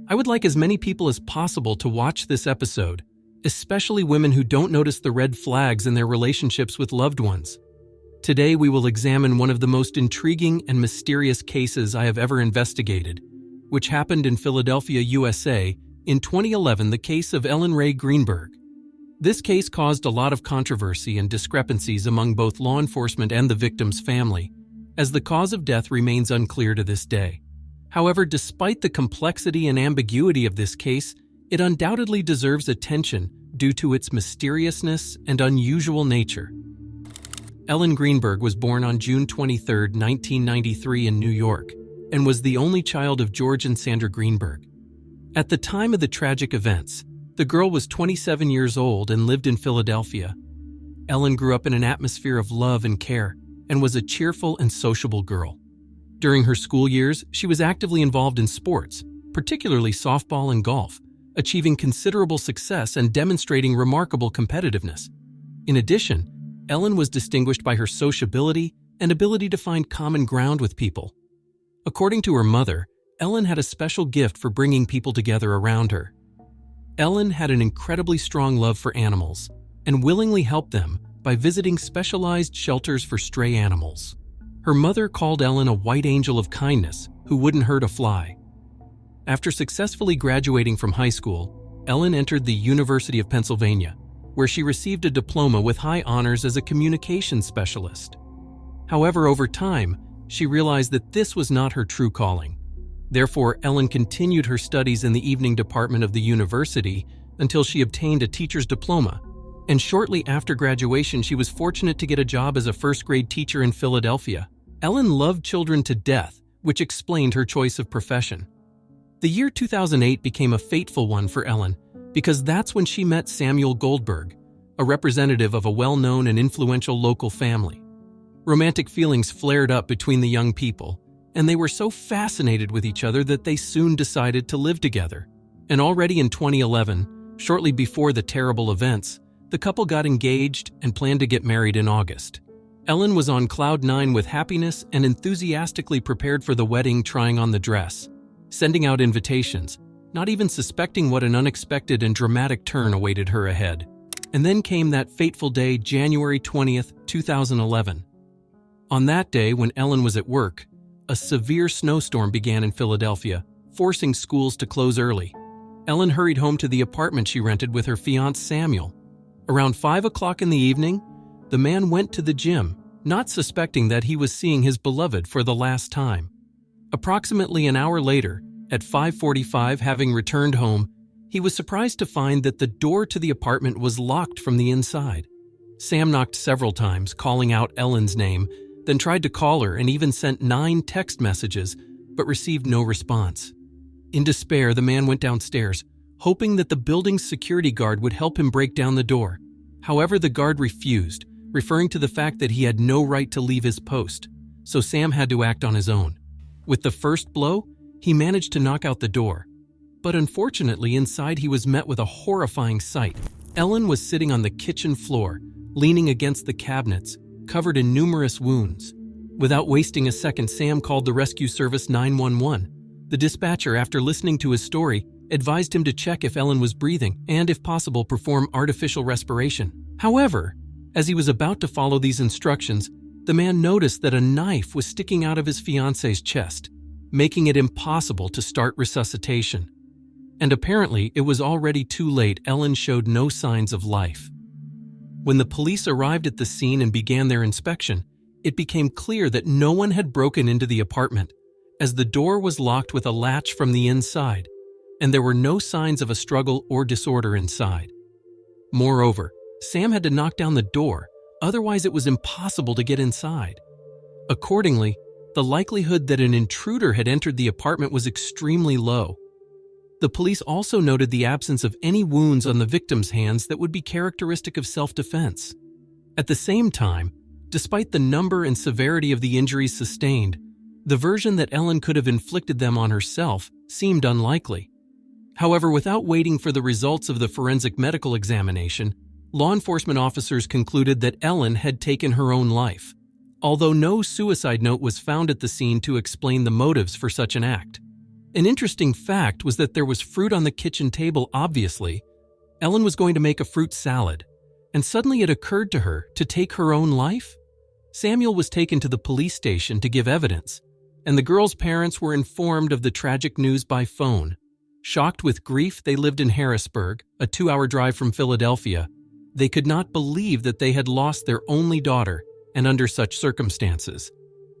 I would like as many people as possible to watch this episode, especially women who don't notice the red flags in their relationships with loved ones. Today we will examine one of the most intriguing and mysterious cases I have ever investigated, which happened in Philadelphia, USA, in 2011, the case of Ellen Greenberg. This case caused a lot of controversy and discrepancies among both law enforcement and the victim's family, as the cause of death remains unclear to this day. However, despite the complexity and ambiguity of this case, it undoubtedly deserves attention due to its mysteriousness and unusual nature. Ellen Greenberg was born on June 23, 1993 in New York, and was the only child of George and Sandra Greenberg. At the time of the tragic events, the girl was 27 years old and lived in Philadelphia. Ellen grew up in an atmosphere of love and care, and was a cheerful and sociable girl. During her school years, she was actively involved in sports, particularly softball and golf, achieving considerable success and demonstrating remarkable competitiveness. In addition, Ellen was distinguished by her sociability and ability to find common ground with people. According to her mother, Ellen had a special gift for bringing people together around her. Ellen had an incredibly strong love for animals and willingly helped them by visiting specialized shelters for stray animals. Her mother called Ellen a white angel of kindness who wouldn't hurt a fly. After successfully graduating from high school, Ellen entered the University of Pennsylvania, where she received a diploma with high honors as a communications specialist. However, over time, she realized that this was not her true calling. Therefore, Ellen continued her studies in the evening department of the university until she obtained a teacher's diploma, and shortly after graduation she was fortunate to get a job as a first-grade teacher in Philadelphia. Ellen loved children to death, which explained her choice of profession. The year 2008 became a fateful one for Ellen, because that's when she met Samuel Goldberg, a representative of a well-known and influential local family. Romantic feelings flared up between the young people, and they were so fascinated with each other that they soon decided to live together. And already in 2011, shortly before the terrible events, the couple got engaged and planned to get married in August. Ellen was on cloud nine with happiness and enthusiastically prepared for the wedding, trying on the dress, sending out invitations, not even suspecting what an unexpected and dramatic turn awaited her ahead. And then came that fateful day, January 20th, 2011. On that day, when Ellen was at work, a severe snowstorm began in Philadelphia, forcing schools to close early. Ellen hurried home to the apartment she rented with her fiancé Samuel. Around 5 o'clock in the evening, the man went to the gym, not suspecting that he was seeing his beloved for the last time. Approximately an hour later, at 5:45, having returned home, he was surprised to find that the door to the apartment was locked from the inside. Sam knocked several times, calling out Ellen's name, then tried to call her and even sent 9 text messages, but received no response. In despair, the man went downstairs, hoping that the building's security guard would help him break down the door. However, the guard refused, referring to the fact that he had no right to leave his post, so Sam had to act on his own. With the first blow, he managed to knock out the door. But unfortunately, inside he was met with a horrifying sight. Ellen was sitting on the kitchen floor, leaning against the cabinets, covered in numerous wounds. Without wasting a second, Sam called the rescue service 911. The dispatcher, after listening to his story, advised him to check if Ellen was breathing and, if possible, perform artificial respiration. However, as he was about to follow these instructions, the man noticed that a knife was sticking out of his fiancée's chest, making it impossible to start resuscitation. And apparently, it was already too late. Ellen showed no signs of life. When the police arrived at the scene and began their inspection, it became clear that no one had broken into the apartment, as the door was locked with a latch from the inside, and there were no signs of a struggle or disorder inside. Moreover, Sam had to knock down the door, otherwise it was impossible to get inside. Accordingly, the likelihood that an intruder had entered the apartment was extremely low. The police also noted the absence of any wounds on the victim's hands that would be characteristic of self-defense. At the same time, despite the number and severity of the injuries sustained, the version that Ellen could have inflicted them on herself seemed unlikely. However, without waiting for the results of the forensic medical examination, law enforcement officers concluded that Ellen had taken her own life, although no suicide note was found at the scene to explain the motives for such an act. An interesting fact was that there was fruit on the kitchen table, obviously. Ellen was going to make a fruit salad, and suddenly it occurred to her to take her own life? Samuel was taken to the police station to give evidence, and the girl's parents were informed of the tragic news by phone. Shocked with grief, they lived in Harrisburg, a 2-hour drive from Philadelphia. They could not believe that they had lost their only daughter, and under such circumstances.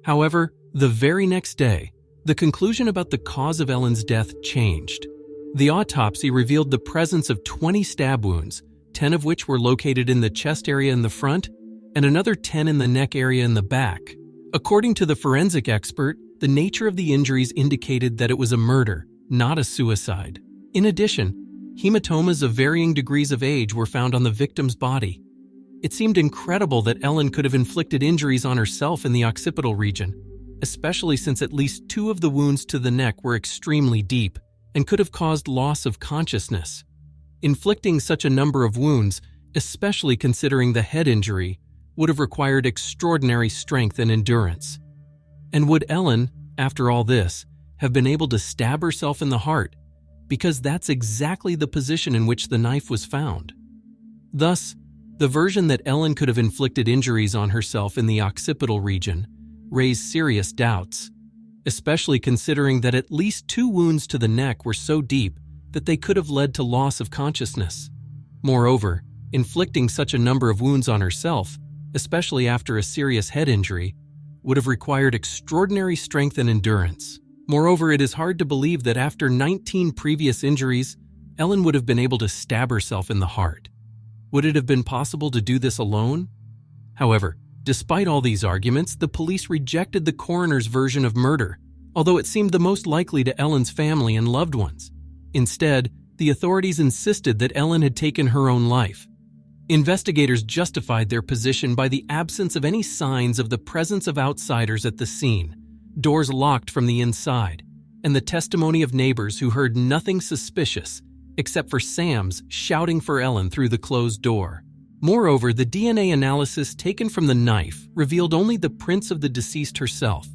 However, the very next day, the conclusion about the cause of Ellen's death changed. The autopsy revealed the presence of 20 stab wounds, 10 of which were located in the chest area in the front, and another 10 in the neck area in the back. According to the forensic expert, the nature of the injuries indicated that it was a murder, not a suicide. In addition, hematomas of varying degrees of age were found on the victim's body. It seemed incredible that Ellen could have inflicted injuries on herself in the occipital region, especially since at least 2 of the wounds to the neck were extremely deep and could have caused loss of consciousness. Inflicting such a number of wounds, especially considering the head injury, would have required extraordinary strength and endurance. And would Ellen, after all this, have been able to stab herself in the heart? Because that's exactly the position in which the knife was found. Thus, the version that Ellen could have inflicted injuries on herself in the occipital region raised serious doubts, especially considering that at least 2 wounds to the neck were so deep that they could have led to loss of consciousness. Moreover, inflicting such a number of wounds on herself, especially after a serious head injury, would have required extraordinary strength and endurance. Moreover, it is hard to believe that after 19 previous injuries, Ellen would have been able to stab herself in the heart. Would it have been possible to do this alone? However, despite all these arguments, the police rejected the coroner's version of murder, although it seemed the most likely to Ellen's family and loved ones. Instead, the authorities insisted that Ellen had taken her own life. Investigators justified their position by the absence of any signs of the presence of outsiders at the scene, doors locked from the inside, and the testimony of neighbors who heard nothing suspicious except for Sam's shouting for Ellen through the closed door. Moreover, the DNA analysis taken from the knife revealed only the prints of the deceased herself.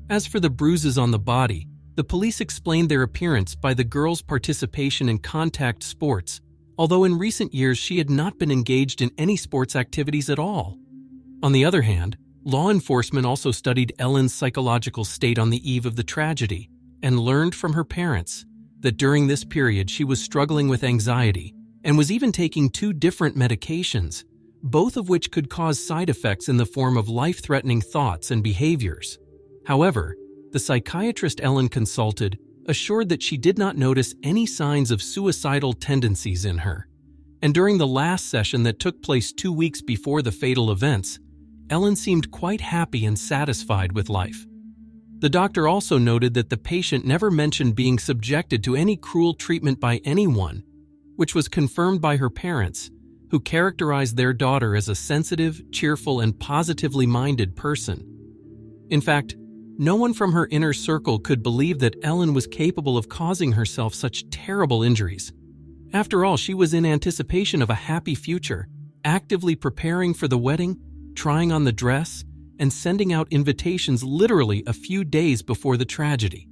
As for the bruises on the body, the police explained their appearance by the girl's participation in contact sports, although in recent years she had not been engaged in any sports activities at all. On the other hand, law enforcement also studied Ellen's psychological state on the eve of the tragedy and learned from her parents that during this period she was struggling with anxiety and was even taking 2 different medications, both of which could cause side effects in the form of life-threatening thoughts and behaviors. However, the psychiatrist Ellen consulted assured that she did not notice any signs of suicidal tendencies in her. And during the last session that took place 2 weeks before the fatal events, Ellen seemed quite happy and satisfied with life. The doctor also noted that the patient never mentioned being subjected to any cruel treatment by anyone, which was confirmed by her parents, who characterized their daughter as a sensitive, cheerful, and positively minded person. In fact, no one from her inner circle could believe that Ellen was capable of causing herself such terrible injuries. After all, she was in anticipation of a happy future, actively preparing for the wedding, trying on the dress, and sending out invitations literally a few days before the tragedy.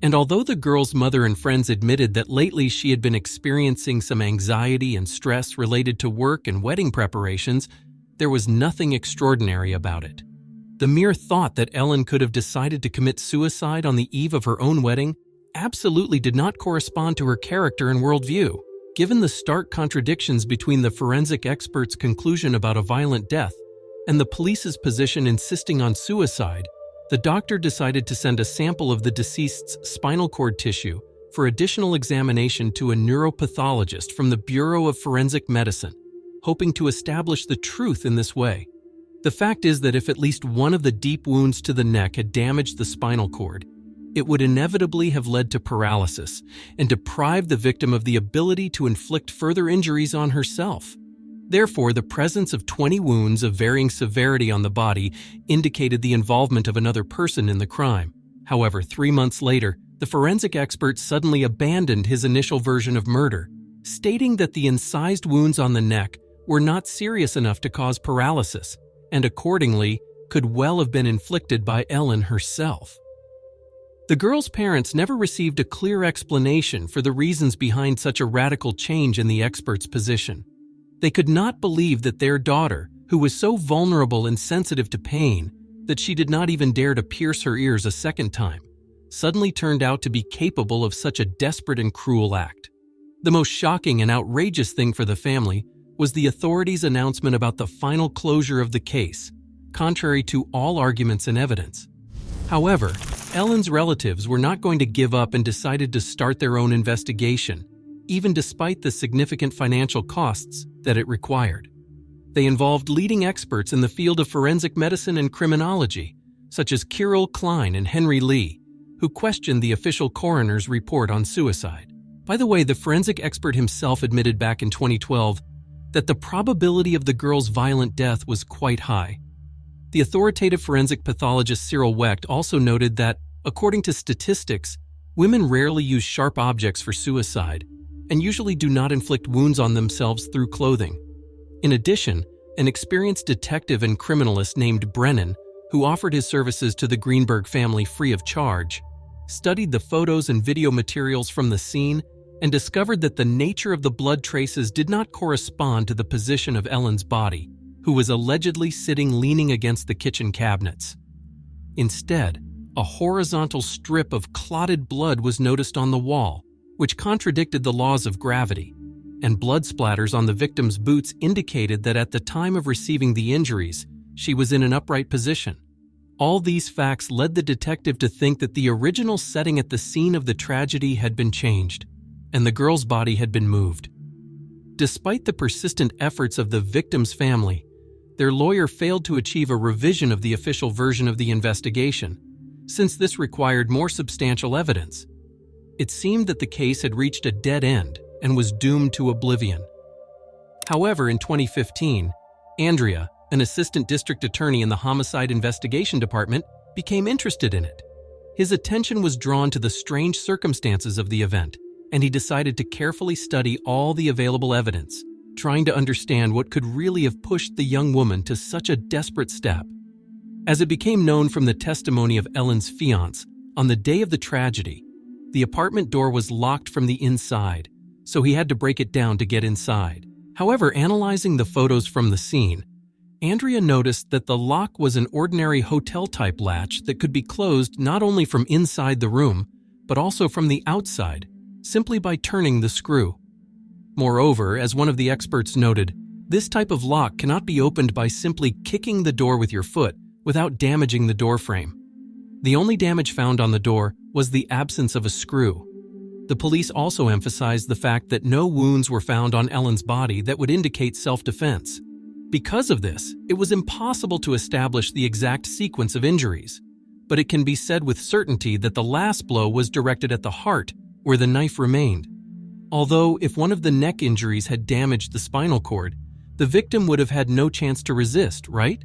And although the girl's mother and friends admitted that lately she had been experiencing some anxiety and stress related to work and wedding preparations, there was nothing extraordinary about it. The mere thought that Ellen could have decided to commit suicide on the eve of her own wedding absolutely did not correspond to her character and worldview. Given the stark contradictions between the forensic expert's conclusion about a violent death and the police's position insisting on suicide, the doctor decided to send a sample of the deceased's spinal cord tissue for additional examination to a neuropathologist from the Bureau of Forensic Medicine, hoping to establish the truth in this way. The fact is that if at least one of the deep wounds to the neck had damaged the spinal cord, it would inevitably have led to paralysis and deprived the victim of the ability to inflict further injuries on herself. Therefore, the presence of 20 wounds of varying severity on the body indicated the involvement of another person in the crime. However, 3 months later, the forensic expert suddenly abandoned his initial version of murder, stating that the incised wounds on the neck were not serious enough to cause paralysis, and accordingly could well have been inflicted by Ellen herself. The girl's parents never received a clear explanation for the reasons behind such a radical change in the expert's position. They could not believe that their daughter, who was so vulnerable and sensitive to pain that she did not even dare to pierce her ears a second time, suddenly turned out to be capable of such a desperate and cruel act. The most shocking and outrageous thing for the family was the authorities' announcement about the final closure of the case, contrary to all arguments and evidence. However, Ellen's relatives were not going to give up and decided to start their own investigation, even despite the significant financial costs that it required. They involved leading experts in the field of forensic medicine and criminology, such as Kirill Klein and Henry Lee, who questioned the official coroner's report on suicide. By the way, the forensic expert himself admitted back in 2012 that the probability of the girl's violent death was quite high. The authoritative forensic pathologist Cyril Wecht also noted that, according to statistics, women rarely use sharp objects for suicide and usually do not inflict wounds on themselves through clothing. In addition, an experienced detective and criminalist named Brennan, who offered his services to the Greenberg family free of charge, studied the photos and video materials from the scene and discovered that the nature of the blood traces did not correspond to the position of Ellen's body, who was allegedly sitting leaning against the kitchen cabinets. Instead, a horizontal strip of clotted blood was noticed on the wall, which contradicted the laws of gravity, and blood splatters on the victim's boots indicated that at the time of receiving the injuries, she was in an upright position. All these facts led the detective to think that the original setting at the scene of the tragedy had been changed, and the girl's body had been moved. Despite the persistent efforts of the victim's family, their lawyer failed to achieve a revision of the official version of the investigation, since this required more substantial evidence. It seemed that the case had reached a dead end and was doomed to oblivion. However, in 2015, Andrea, an assistant district attorney in the Homicide Investigation Department, became interested in it. His attention was drawn to the strange circumstances of the event, and he decided to carefully study all the available evidence, trying to understand what could really have pushed the young woman to such a desperate step. As it became known from the testimony of Ellen's fiancé, on the day of the tragedy, the apartment door was locked from the inside, so he had to break it down to get inside. However, analyzing the photos from the scene, Andrea noticed that the lock was an ordinary hotel-type latch that could be closed not only from inside the room, but also from the outside, simply by turning the screw. Moreover, as one of the experts noted, this type of lock cannot be opened by simply kicking the door with your foot without damaging the door frame. The only damage found on the door was the absence of a screw. The police also emphasized the fact that no wounds were found on Ellen's body that would indicate self-defense. Because of this, it was impossible to establish the exact sequence of injuries, but it can be said with certainty that the last blow was directed at the heart, where the knife remained. Although, if one of the neck injuries had damaged the spinal cord, the victim would have had no chance to resist, right?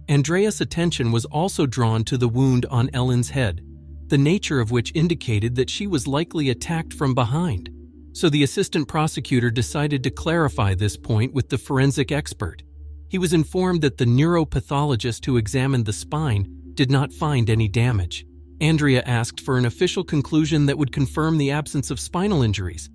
Andrea's attention was also drawn to the wound on Ellen's head, the nature of which indicated that she was likely attacked from behind. So the assistant prosecutor decided to clarify this point with the forensic expert. He was informed that the neuropathologist who examined the spine did not find any damage. Andrea asked for an official conclusion that would confirm the absence of spinal injuries.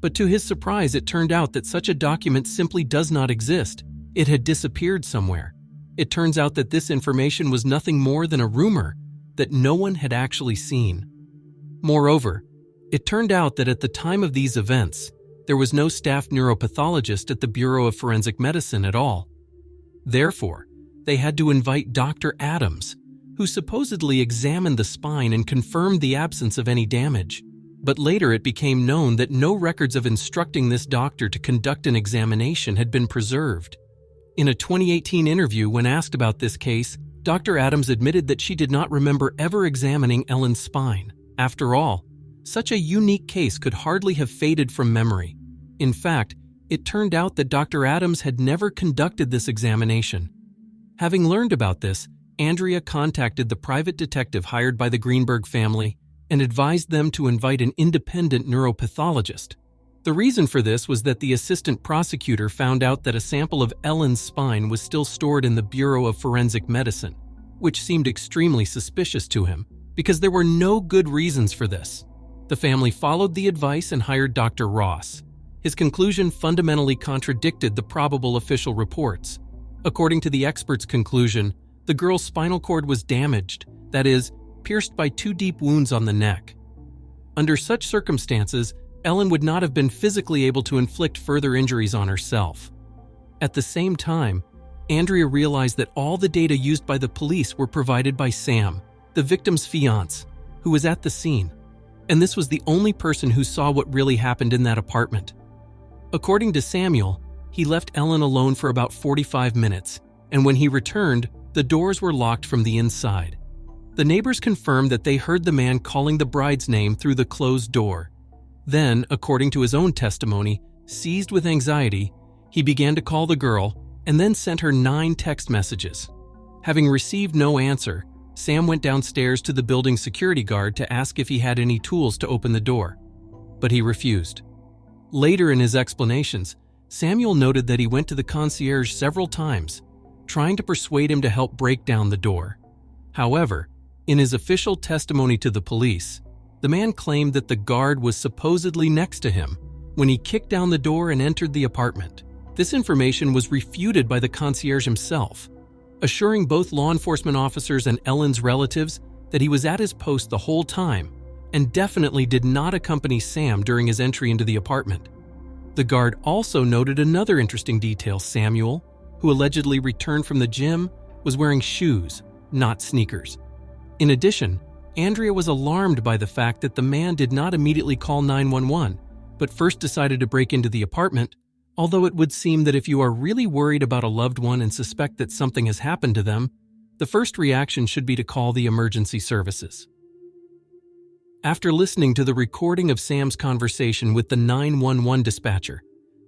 But to his surprise, it turned out that such a document simply does not exist. It had disappeared somewhere. It turns out that this information was nothing more than a rumor that no one had actually seen. Moreover, it turned out that at the time of these events, there was no staff neuropathologist at the Bureau of Forensic Medicine at all. Therefore, they had to invite Dr. Adams, who supposedly examined the spine and confirmed the absence of any damage. But later it became known that no records of instructing this doctor to conduct an examination had been preserved. In a 2018 interview, when asked about this case, Dr. Adams admitted that she did not remember ever examining Ellen's spine. After all, such a unique case could hardly have faded from memory. In fact, it turned out that Dr. Adams had never conducted this examination. Having learned about this, Andrea contacted the private detective hired by the Greenberg family and advised them to invite an independent neuropathologist. The reason for this was that the assistant prosecutor found out that a sample of Ellen's spine was still stored in the Bureau of Forensic Medicine, which seemed extremely suspicious to him, because there were no good reasons for this. The family followed the advice and hired Dr. Ross. His conclusion fundamentally contradicted the probable official reports. According to the expert's conclusion, the girl's spinal cord was damaged, that is, pierced by 2 deep wounds on the neck. Under such circumstances, Ellen would not have been physically able to inflict further injuries on herself. At the same time, Andrea realized that all the data used by the police were provided by Sam, the victim's fiancé, who was at the scene, and this was the only person who saw what really happened in that apartment. According to Samuel, he left Ellen alone for about 45 minutes, and when he returned, the doors were locked from the inside. The neighbors confirmed that they heard the man calling the bride's name through the closed door. Then, according to his own testimony, seized with anxiety, he began to call the girl and then sent her 9 text messages. Having received no answer, Sam went downstairs to the building security guard to ask if he had any tools to open the door, but he refused. Later in his explanations, Samuel noted that he went to the concierge several times, trying to persuade him to help break down the door. However, in his official testimony to the police, the man claimed that the guard was supposedly next to him when he kicked down the door and entered the apartment. This information was refuted by the concierge himself, assuring both law enforcement officers and Ellen's relatives that he was at his post the whole time and definitely did not accompany Sam during his entry into the apartment. The guard also noted another interesting detail: Samuel, who allegedly returned from the gym, was wearing shoes, not sneakers. In addition, Andrea was alarmed by the fact that the man did not immediately call 911, but first decided to break into the apartment, although it would seem that if you are really worried about a loved one and suspect that something has happened to them, the first reaction should be to call the emergency services. After listening to the recording of Sam's conversation with the 911 dispatcher,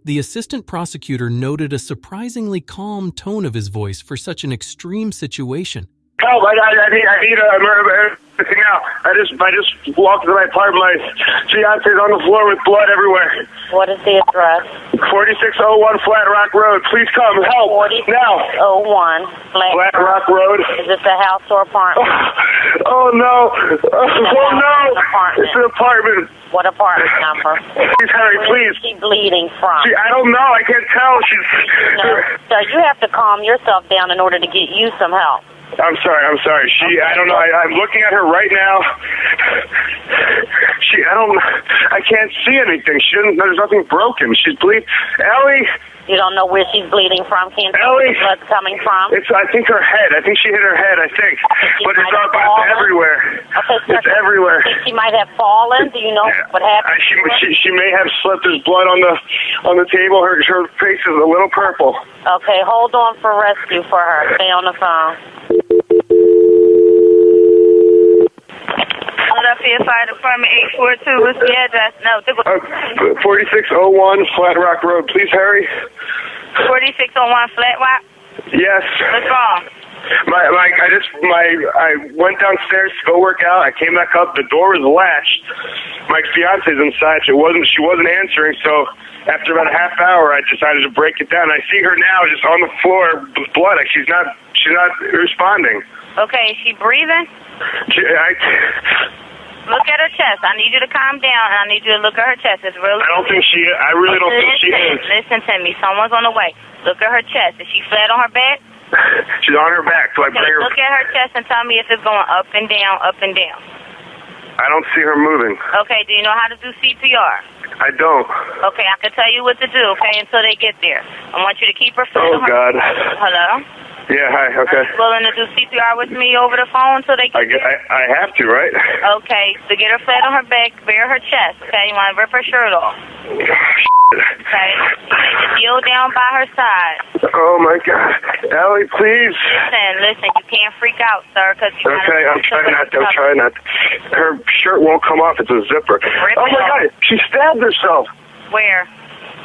the assistant prosecutor noted a surprisingly calm tone of his voice for such an extreme situation. Help! I need everything out. I just walked into my apartment. My fiance's on the floor with blood everywhere. What is the address? 4601 Flat Rock Road. Please come. Help. 4601 Flat Rock Road. Is this a house or apartment? Oh no. Oh no. It's an apartment. What apartment number? Please hurry, please. Where is she bleeding from? I don't know. I can't tell. No. So you have to calm yourself down in order to get you some help. I'm sorry. I don't know. I'm looking at her right now. I can't see anything. There's nothing broken. She's bleeding. Ellie! You don't know where she's bleeding from? Can't tell where the blood's coming from? I think her head. I think she hit her head, But it's everywhere. Okay, it's everywhere. Think she might have fallen? Do you know what happened? She may have slipped. There's blood on the table. Her face is a little purple. Okay, hold on for rescue for her. Stay on the phone. Philadelphia Fire Department 842. What's the address? No, 4601 Flat Rock Road. Please hurry. 4601 Flat Rock? Yes. What's wrong? I went downstairs to go work out. I came back up. The door was latched. My fiance's inside. She wasn't answering. So after about a half hour, I decided to break it down. I see her now just on the floor with blood. She's not responding. Okay, is she breathing? Look at her chest. I need you to calm down, and I need you to look at her chest. It's really. I really don't think she is. Listen to me. Someone's on the way. Look at her chest. Is she flat on her back? She's on her back. So I bring her. Look at her chest and tell me if it's going up and down, up and down. I don't see her moving. Okay. Do you know how to do CPR? I don't. Okay, I can tell you what to do. Okay, until they get there. I want you to keep her flat on her. God. Hello. Yeah, hi, okay. Are you willing to do CPR with me over the phone so they can... I have to, right? Okay, so get her flat on her back, bare her chest, okay? You want to rip her shirt off. Okay? You kneel down by her side. Oh, my God. Ellie, please. Listen, you can't freak out, sir, because you Okay, I'm trying not to. Her shirt won't come off. It's a zipper. Oh, my God. She stabbed herself. Where?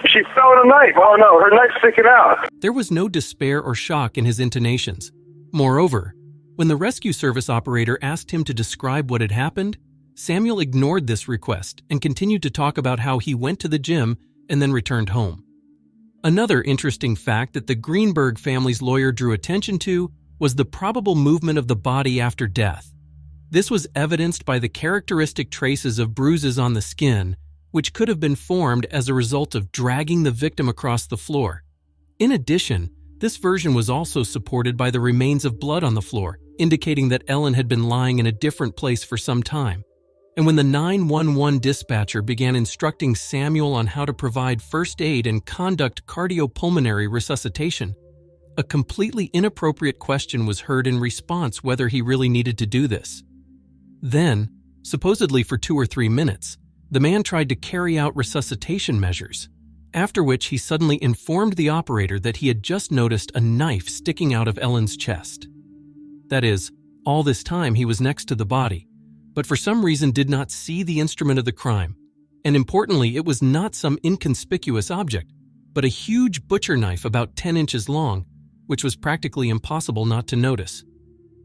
She fell with a knife. Oh, no, her knife's sticking out. There was no despair or shock in his intonations. Moreover, when the rescue service operator asked him to describe what had happened, Samuel ignored this request and continued to talk about how he went to the gym and then returned home. Another interesting fact that the Greenberg family's lawyer drew attention to was the probable movement of the body after death. This was evidenced by the characteristic traces of bruises on the skin, which could have been formed as a result of dragging the victim across the floor. In addition, this version was also supported by the remains of blood on the floor, indicating that Ellen had been lying in a different place for some time. And when the 911 dispatcher began instructing Samuel on how to provide first aid and conduct cardiopulmonary resuscitation, a completely inappropriate question was heard in response whether he really needed to do this. Then, supposedly for 2 or 3 minutes, the man tried to carry out resuscitation measures, after which he suddenly informed the operator that he had just noticed a knife sticking out of Ellen's chest. That is, all this time he was next to the body, but for some reason did not see the instrument of the crime. And importantly, it was not some inconspicuous object, but a huge butcher knife about 10 inches long, which was practically impossible not to notice.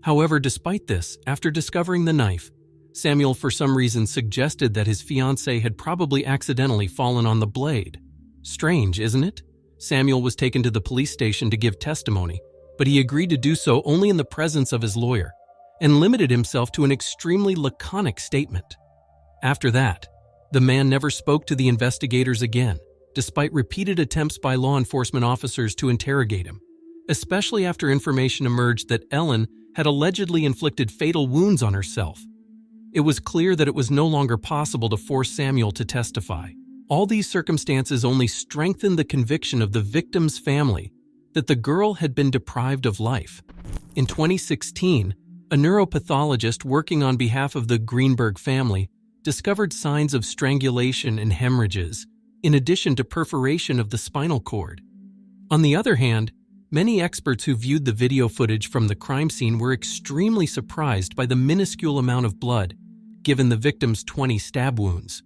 However, despite this, after discovering the knife, Samuel for some reason suggested that his fiancée had probably accidentally fallen on the blade. Strange, isn't it? Samuel was taken to the police station to give testimony, but he agreed to do so only in the presence of his lawyer, and limited himself to an extremely laconic statement. After that, the man never spoke to the investigators again, despite repeated attempts by law enforcement officers to interrogate him, especially after information emerged that Ellen had allegedly inflicted fatal wounds on herself. It was clear that it was no longer possible to force Samuel to testify. All these circumstances only strengthened the conviction of the victim's family that the girl had been deprived of life. In 2016, a neuropathologist working on behalf of the Greenberg family discovered signs of strangulation and hemorrhages, in addition to perforation of the spinal cord. On the other hand, many experts who viewed the video footage from the crime scene were extremely surprised by the minuscule amount of blood, given the victim's 20 stab wounds.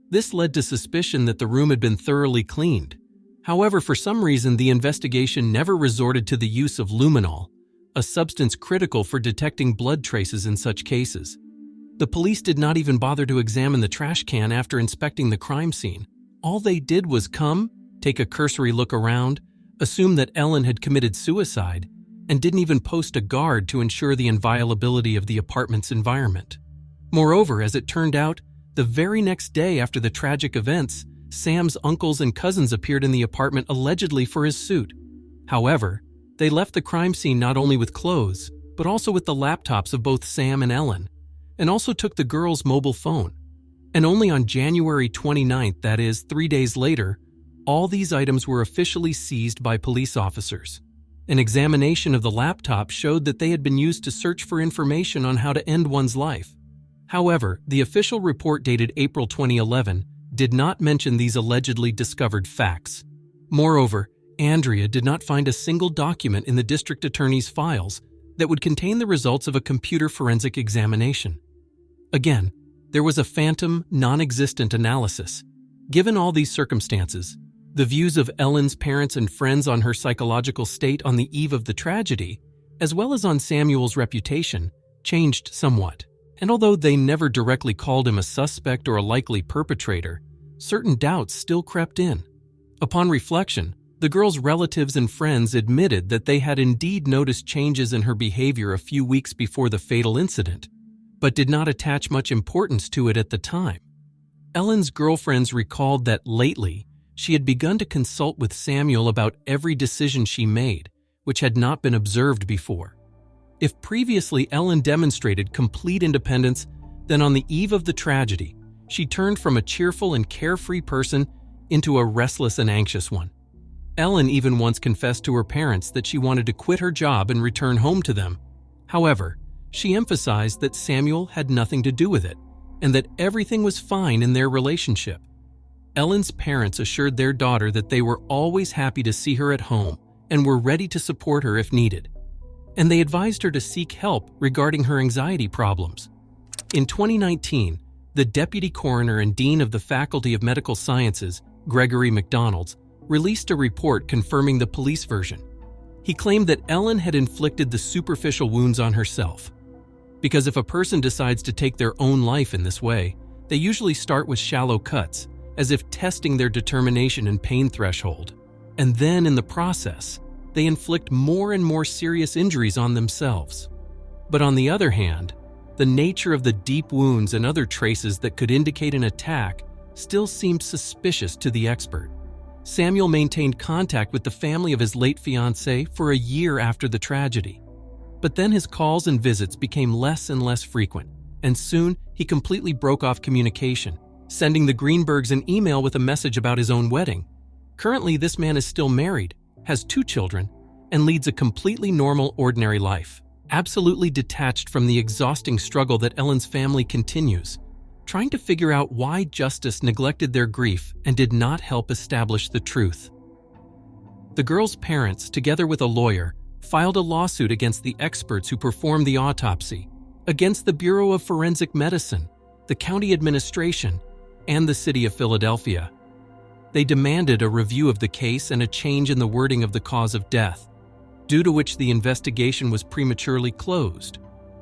This led to suspicion that the room had been thoroughly cleaned. However, for some reason, the investigation never resorted to the use of luminol, a substance critical for detecting blood traces in such cases. The police did not even bother to examine the trash can after inspecting the crime scene. All they did was come, take a cursory look around, assume that Ellen had committed suicide, and didn't even post a guard to ensure the inviolability of the apartment's environment. Moreover, as it turned out, the very next day after the tragic events, Sam's uncles and cousins appeared in the apartment allegedly for his suit. However, they left the crime scene not only with clothes, but also with the laptops of both Sam and Ellen, and also took the girl's mobile phone. And only on January 29th, that is, 3 days later, all these items were officially seized by police officers. An examination of the laptop showed that they had been used to search for information on how to end one's life. However, the official report dated April 2011 did not mention these allegedly discovered facts. Moreover, Andrea did not find a single document in the district attorney's files that would contain the results of a computer forensic examination. Again, there was a phantom, non-existent analysis. Given all these circumstances, the views of Ellen's parents and friends on her psychological state on the eve of the tragedy, as well as on Samuel's reputation, changed somewhat. And although they never directly called him a suspect or a likely perpetrator, certain doubts still crept in. Upon reflection, the girl's relatives and friends admitted that they had indeed noticed changes in her behavior a few weeks before the fatal incident, but did not attach much importance to it at the time. Ellen's girlfriends recalled that lately, she had begun to consult with Samuel about every decision she made, which had not been observed before. If previously Ellen demonstrated complete independence, then on the eve of the tragedy, she turned from a cheerful and carefree person into a restless and anxious one. Ellen even once confessed to her parents that she wanted to quit her job and return home to them. However, she emphasized that Samuel had nothing to do with it, and that everything was fine in their relationship. Ellen's parents assured their daughter that they were always happy to see her at home and were ready to support her if needed. And they advised her to seek help regarding her anxiety problems. In 2019, the deputy coroner and dean of the Faculty of Medical Sciences, Gregory McDonald's, released a report confirming the police version. He claimed that Ellen had inflicted the superficial wounds on herself. Because if a person decides to take their own life in this way, they usually start with shallow cuts, as if testing their determination and pain threshold. And then in the process, they inflict more and more serious injuries on themselves. But on the other hand, the nature of the deep wounds and other traces that could indicate an attack still seemed suspicious to the expert. Samuel maintained contact with the family of his late fiancée for a year after the tragedy. But then his calls and visits became less and less frequent, and soon he completely broke off communication, sending the Greenbergs an email with a message about his own wedding. Currently, this man is still married, has 2 children, and leads a completely normal, ordinary life, absolutely detached from the exhausting struggle that Ellen's family continues, trying to figure out why justice neglected their grief and did not help establish the truth. The girl's parents, together with a lawyer, filed a lawsuit against the experts who performed the autopsy, against the Bureau of Forensic Medicine, the county administration, and the city of Philadelphia. They demanded a review of the case and a change in the wording of the cause of death, due to which the investigation was prematurely closed.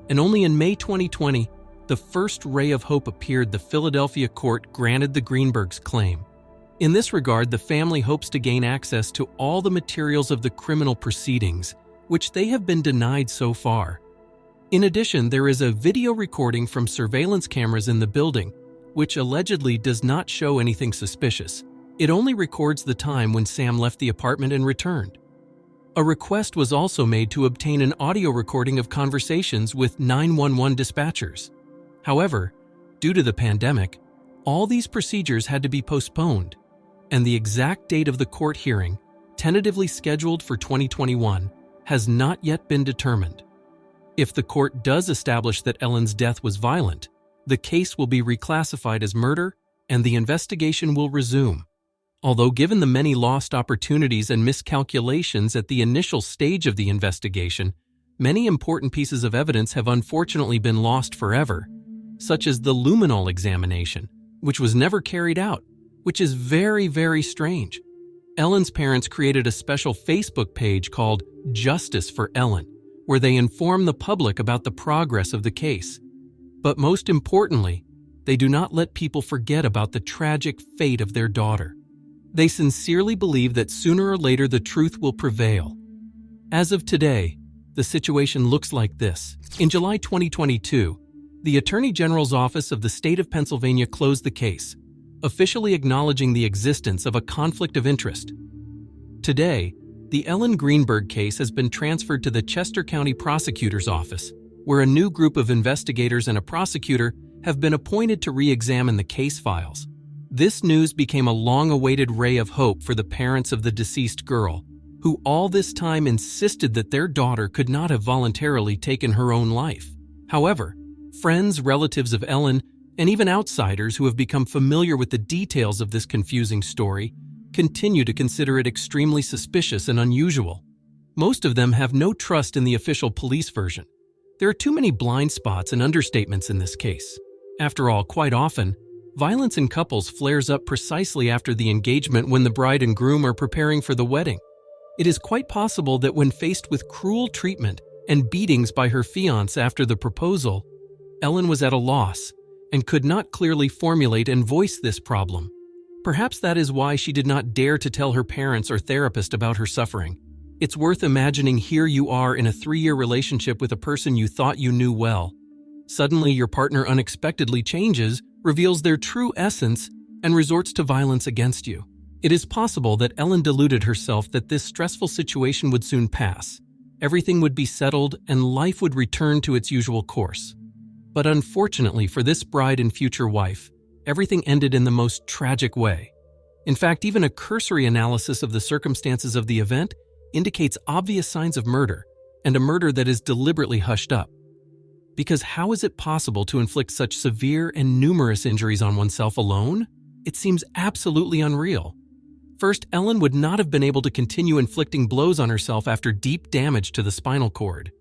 And only in May 2020, the first ray of hope appeared. The Philadelphia court granted the Greenbergs' claim. In this regard, the family hopes to gain access to all the materials of the criminal proceedings, which they have been denied so far. In addition, there is a video recording from surveillance cameras in the building, which allegedly does not show anything suspicious. It only records the time when Sam left the apartment and returned. A request was also made to obtain an audio recording of conversations with 911 dispatchers. However, due to the pandemic, all these procedures had to be postponed, and the exact date of the court hearing, tentatively scheduled for 2021, has not yet been determined. If the court does establish that Ellen's death was violent, the case will be reclassified as murder and the investigation will resume. Although given the many lost opportunities and miscalculations at the initial stage of the investigation, many important pieces of evidence have unfortunately been lost forever, such as the luminol examination, which was never carried out, which is very, very strange. Ellen's parents created a special Facebook page called Justice for Ellen, where they inform the public about the progress of the case. But most importantly, they do not let people forget about the tragic fate of their daughter. They sincerely believe that sooner or later the truth will prevail. As of today, the situation looks like this. In July 2022, the Attorney General's Office of the State of Pennsylvania closed the case, officially acknowledging the existence of a conflict of interest. Today, the Ellen Greenberg case has been transferred to the Chester County Prosecutor's Office, where a new group of investigators and a prosecutor have been appointed to re-examine the case files. This news became a long-awaited ray of hope for the parents of the deceased girl, who all this time insisted that their daughter could not have voluntarily taken her own life. However, friends, relatives of Ellen, and even outsiders who have become familiar with the details of this confusing story continue to consider it extremely suspicious and unusual. Most of them have no trust in the official police version. There are too many blind spots and understatements in this case. After all, quite often, violence in couples flares up precisely after the engagement when the bride and groom are preparing for the wedding. It is quite possible that when faced with cruel treatment and beatings by her fiancé after the proposal, Ellen was at a loss and could not clearly formulate and voice this problem. Perhaps that is why she did not dare to tell her parents or therapist about her suffering. It's worth imagining here you are in a 3-year relationship with a person you thought you knew well. Suddenly, your partner unexpectedly changes, reveals their true essence, and resorts to violence against you. It is possible that Ellen deluded herself that this stressful situation would soon pass. Everything would be settled and life would return to its usual course. But unfortunately for this bride and future wife, everything ended in the most tragic way. In fact, even a cursory analysis of the circumstances of the event indicates obvious signs of murder, and a murder that is deliberately hushed up. Because how is it possible to inflict such severe and numerous injuries on oneself alone? It seems absolutely unreal. First, Ellen would not have been able to continue inflicting blows on herself after deep damage to the spinal cord.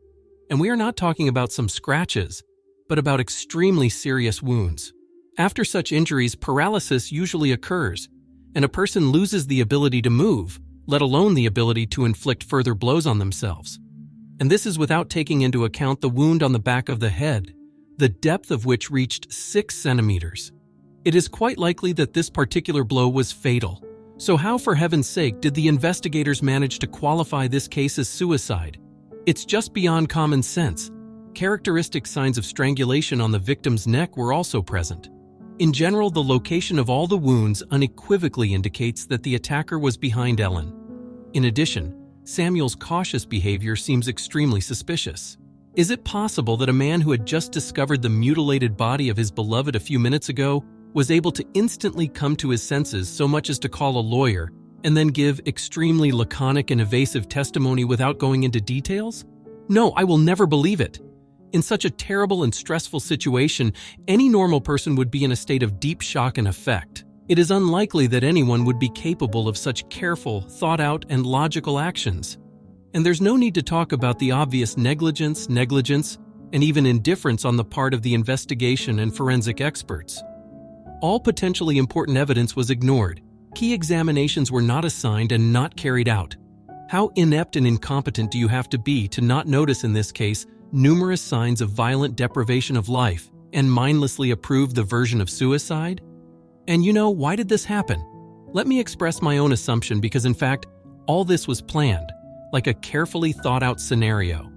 And we are not talking about some scratches, but about extremely serious wounds. After such injuries, paralysis usually occurs, and a person loses the ability to move, let alone the ability to inflict further blows on themselves. And this is without taking into account the wound on the back of the head, the depth of which reached 6 centimeters. It is quite likely that this particular blow was fatal. So how, for heaven's sake, did the investigators manage to qualify this case as suicide? It's just beyond common sense. Characteristic signs of strangulation on the victim's neck were also present. In general, the location of all the wounds unequivocally indicates that the attacker was behind Ellen. In addition, Samuel's cautious behavior seems extremely suspicious. Is it possible that a man who had just discovered the mutilated body of his beloved a few minutes ago was able to instantly come to his senses so much as to call a lawyer and then give extremely laconic and evasive testimony without going into details? No, I will never believe it. In such a terrible and stressful situation, any normal person would be in a state of deep shock and affect. It is unlikely that anyone would be capable of such careful, thought-out, and logical actions. And there's no need to talk about the obvious negligence, and even indifference on the part of the investigation and forensic experts. All potentially important evidence was ignored. Key examinations were not assigned and not carried out. How inept and incompetent do you have to be to not notice in this case numerous signs of violent deprivation of life and mindlessly approve the version of suicide? And why did this happen? Let me express my own assumption because in fact, all this was planned, like a carefully thought out scenario.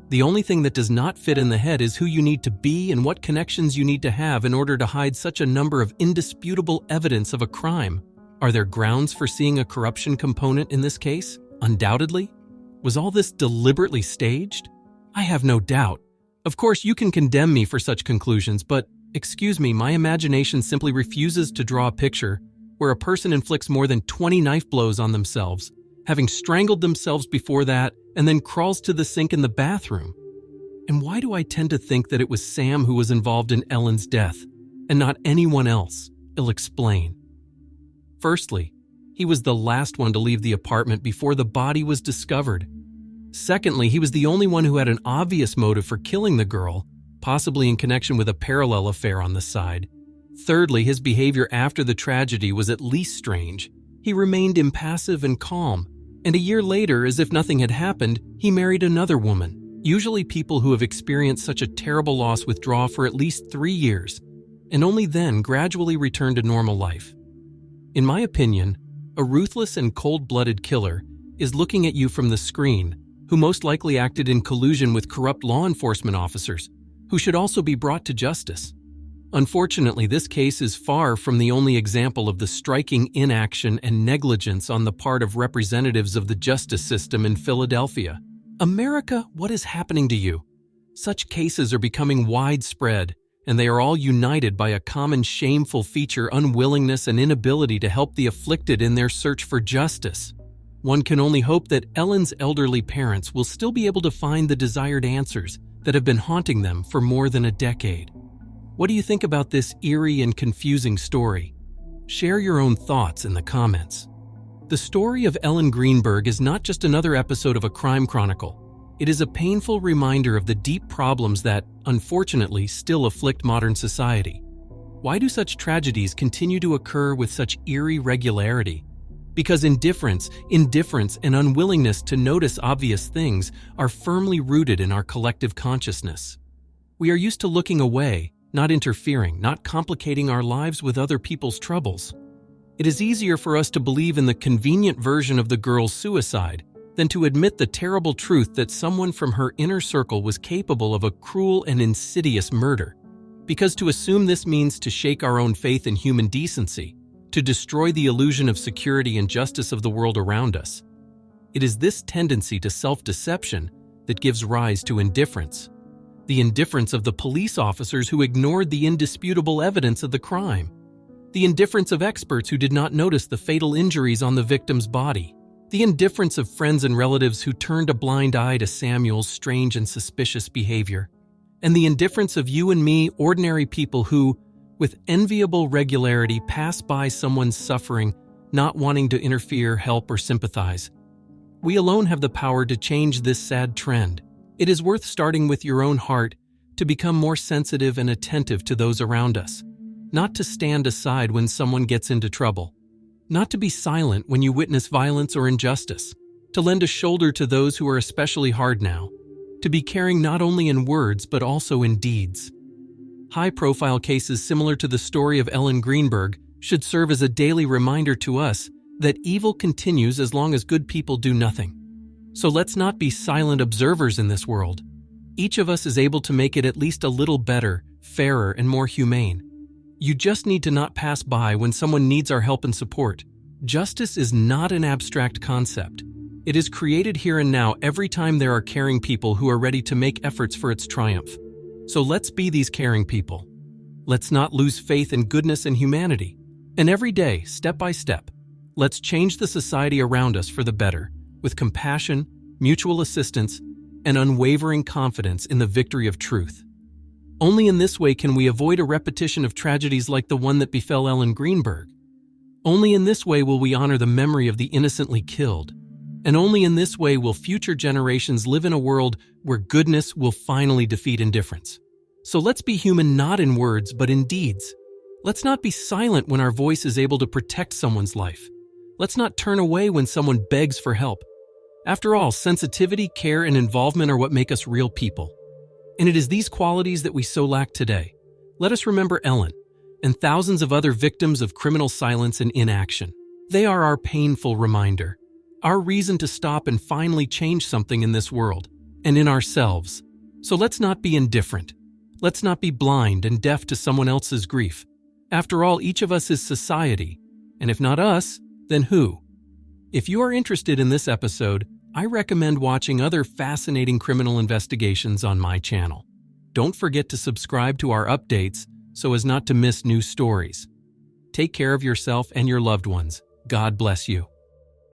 The only thing that does not fit in the head is who you need to be and what connections you need to have in order to hide such a number of indisputable evidence of a crime. Are there grounds for seeing a corruption component in this case? Undoubtedly. Was all this deliberately staged? I have no doubt. Of course, you can condemn me for such conclusions, but excuse me, my imagination simply refuses to draw a picture where a person inflicts more than 20 knife blows on themselves, having strangled themselves before that, and then crawls to the sink in the bathroom. And why do I tend to think that it was Sam who was involved in Ellen's death, and not anyone else? I'll explain. Firstly, he was the last one to leave the apartment before the body was discovered. Secondly, he was the only one who had an obvious motive for killing the girl, possibly in connection with a parallel affair on the side. Thirdly, his behavior after the tragedy was at least strange. He remained impassive and calm, and a year later, as if nothing had happened, he married another woman. Usually people who have experienced such a terrible loss withdraw for at least 3 years, and only then gradually return to normal life. In my opinion, a ruthless and cold-blooded killer is looking at you from the screen, who most likely acted in collusion with corrupt law enforcement officers, who should also be brought to justice. Unfortunately, this case is far from the only example of the striking inaction and negligence on the part of representatives of the justice system in Philadelphia. America, what is happening to you? Such cases are becoming widespread, and they are all united by a common shameful feature: unwillingness and inability to help the afflicted in their search for justice. One can only hope that Ellen's elderly parents will still be able to find the desired answers that have been haunting them for more than a decade. What do you think about this eerie and confusing story? Share your own thoughts in the comments. The story of Ellen Greenberg is not just another episode of a crime chronicle. It is a painful reminder of the deep problems that, unfortunately, still afflict modern society. Why do such tragedies continue to occur with such eerie regularity? Because indifference, and unwillingness to notice obvious things are firmly rooted in our collective consciousness. We are used to looking away, not interfering, not complicating our lives with other people's troubles. It is easier for us to believe in the convenient version of the girl's suicide than to admit the terrible truth that someone from her inner circle was capable of a cruel and insidious murder. Because to assume this means to shake our own faith in human decency, to destroy the illusion of security and justice of the world around us. It is this tendency to self-deception that gives rise to indifference. The indifference of the police officers who ignored the indisputable evidence of the crime. The indifference of experts who did not notice the fatal injuries on the victim's body. The indifference of friends and relatives who turned a blind eye to Samuel's strange and suspicious behavior. And the indifference of you and me, ordinary people who, with enviable regularity, pass by someone's suffering, not wanting to interfere, help, or sympathize. We alone have the power to change this sad trend. It is worth starting with your own heart to become more sensitive and attentive to those around us, not to stand aside when someone gets into trouble, not to be silent when you witness violence or injustice, to lend a shoulder to those who are especially hard now, to be caring not only in words but also in deeds. High-profile cases similar to the story of Ellen Greenberg should serve as a daily reminder to us that evil continues as long as good people do nothing. So let's not be silent observers in this world. Each of us is able to make it at least a little better, fairer, and more humane. You just need to not pass by when someone needs our help and support. Justice is not an abstract concept. It is created here and now every time there are caring people who are ready to make efforts for its triumph. So let's be these caring people. Let's not lose faith in goodness and humanity. And every day, step by step, let's change the society around us for the better, with compassion, mutual assistance, and unwavering confidence in the victory of truth. Only in this way can we avoid a repetition of tragedies like the one that befell Ellen Greenberg. Only in this way will we honor the memory of the innocently killed. And only in this way will future generations live in a world where goodness will finally defeat indifference. So let's be human not in words but in deeds. Let's not be silent when our voice is able to protect someone's life. Let's not turn away when someone begs for help. After all, sensitivity, care, and involvement are what make us real people. And it is these qualities that we so lack today. Let us remember Ellen and thousands of other victims of criminal silence and inaction. They are our painful reminder, our reason to stop and finally change something in this world and in ourselves. So let's not be indifferent. Let's not be blind and deaf to someone else's grief. After all, each of us is society, and if not us, then who? If you are interested in this episode, I recommend watching other fascinating criminal investigations on my channel. Don't forget to subscribe to our updates so as not to miss new stories. Take care of yourself and your loved ones. God bless you.